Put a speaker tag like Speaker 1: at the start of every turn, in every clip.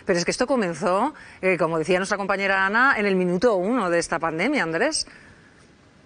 Speaker 1: Pero es que esto comenzó, como decía nuestra compañera Ana, en el minuto 1 de esta pandemia, Andrés.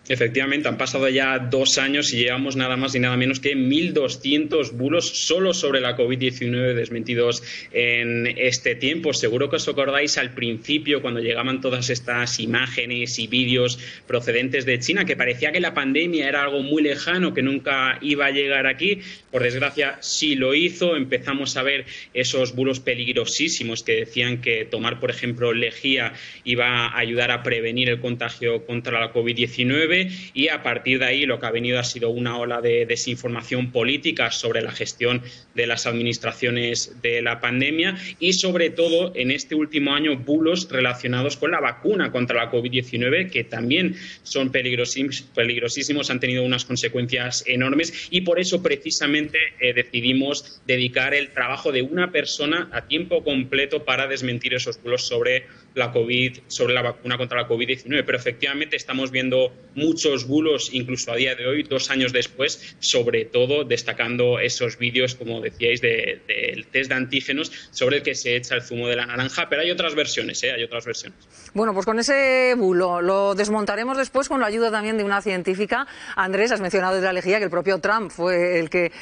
Speaker 2: Efectivamente, han pasado ya 2 años y llevamos nada más y nada menos que 1.200 bulos solo sobre la COVID-19 desmentidos en este tiempo. Seguro que os acordáis al principio, cuando llegaban todas estas imágenes y vídeos procedentes de China, que parecía que la pandemia era algo muy lejano, que nunca iba a llegar aquí. Por desgracia, sí lo hizo. Empezamos a ver esos bulos peligrosísimos que decían que tomar, por ejemplo, lejía iba a ayudar a prevenir el contagio contra la COVID-19. Y a partir de ahí lo que ha venido ha sido una ola de desinformación política sobre la gestión de las administraciones de la pandemia y sobre todo en este último año bulos relacionados con la vacuna contra la COVID-19 que también son peligrosísimos, han tenido unas consecuencias enormes y por eso precisamente decidimos dedicar el trabajo de una persona a tiempo completo para desmentir esos bulos sobre la vacuna contra la COVID-19. Pero efectivamente estamos viendo muchos bulos, incluso a día de hoy, 2 años después, sobre todo destacando esos vídeos, como decíais, del test de antígenos sobre el que se echa el zumo de la naranja. Pero hay otras versiones, hay otras versiones. Bueno,
Speaker 1: pues con ese bulo lo desmontaremos después con la ayuda también de una científica. Andrés, has mencionado de la lejía que el propio Trump fue el que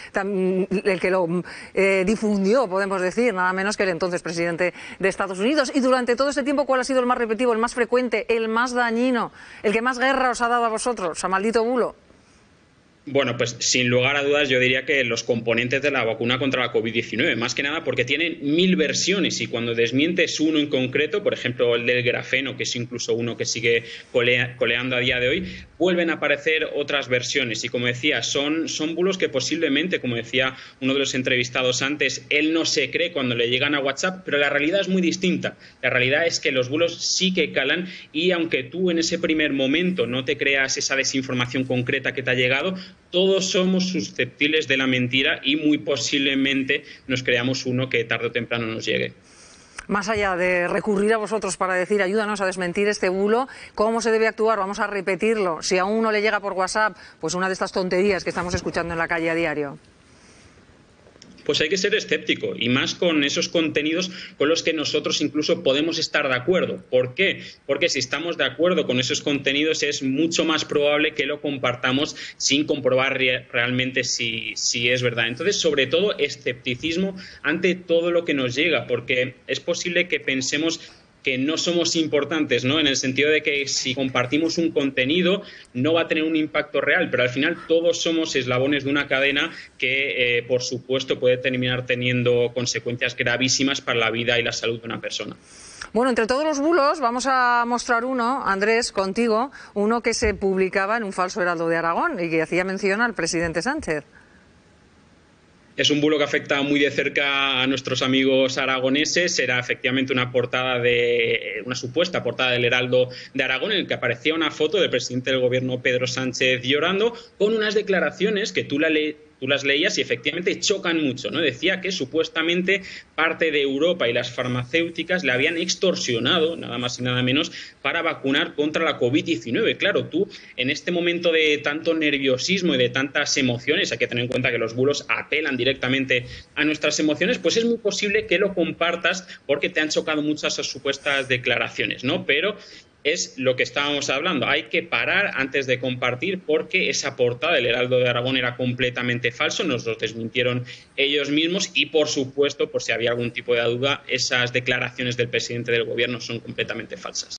Speaker 1: lo difundió, podemos decir, nada menos que el entonces presidente de Estados Unidos. Y durante todo este tiempo, ¿cuál ha sido el más repetitivo, el más frecuente, el más dañino, el que más guerra os ha dado a vosotros, a maldito bulo?
Speaker 2: Bueno, pues sin lugar a dudas yo diría que los componentes de la vacuna contra la COVID-19, más que nada porque tienen 1000 versiones y cuando desmientes uno en concreto, por ejemplo el del grafeno, que es incluso uno que sigue coleando a día de hoy, vuelven a aparecer otras versiones y como decía, son bulos que posiblemente, como decía uno de los entrevistados antes, él no se cree cuando le llegan a WhatsApp, pero la realidad es muy distinta. La realidad es que los bulos sí que calan y aunque tú en ese primer momento no te creas esa desinformación concreta que te ha llegado, todos somos susceptibles de la mentira y muy posiblemente nos creamos uno que tarde o temprano nos llegue.
Speaker 1: Más allá de recurrir a vosotros para decir ayúdanos a desmentir este bulo, ¿cómo se debe actuar? Vamos a repetirlo. Si a uno le llega por WhatsApp, pues una de estas tonterías que estamos escuchando en la calle a diario.
Speaker 2: Pues hay que ser escéptico y más con esos contenidos con los que nosotros incluso podemos estar de acuerdo. ¿Por qué? Porque si estamos de acuerdo con esos contenidos es mucho más probable que lo compartamos sin comprobar realmente si es verdad. Entonces, sobre todo, escepticismo ante todo lo que nos llega, porque es posible que pensemos que no somos importantes, ¿no? En el sentido de que si compartimos un contenido no va a tener un impacto real, pero al final todos somos eslabones de una cadena que, por supuesto, puede terminar teniendo consecuencias gravísimas para la vida y la salud de una persona.
Speaker 1: Bueno, entre todos los bulos vamos a mostrar uno, Andrés, contigo, uno que se publicaba en un falso Heraldo de Aragón y que hacía mención al presidente Sánchez.
Speaker 2: Es un bulo que afecta muy de cerca a nuestros amigos aragoneses. Era efectivamente una supuesta portada del Heraldo de Aragón en el que aparecía una foto del presidente del gobierno Pedro Sánchez llorando con unas declaraciones que tú las leías y efectivamente chocan mucho, ¿no? Decía que supuestamente parte de Europa y las farmacéuticas le habían extorsionado, nada más y nada menos, para vacunar contra la COVID-19. Claro, tú en este momento de tanto nerviosismo y de tantas emociones, hay que tener en cuenta que los bulos apelan directamente a nuestras emociones, pues es muy posible que lo compartas porque te han chocado muchas esas supuestas declaraciones, ¿no? Pero es lo que estábamos hablando. Hay que parar antes de compartir porque esa portada del Heraldo de Aragón era completamente falso, nos lo desmintieron ellos mismos y, por supuesto, por si había algún tipo de duda, esas declaraciones del presidente del gobierno son completamente falsas.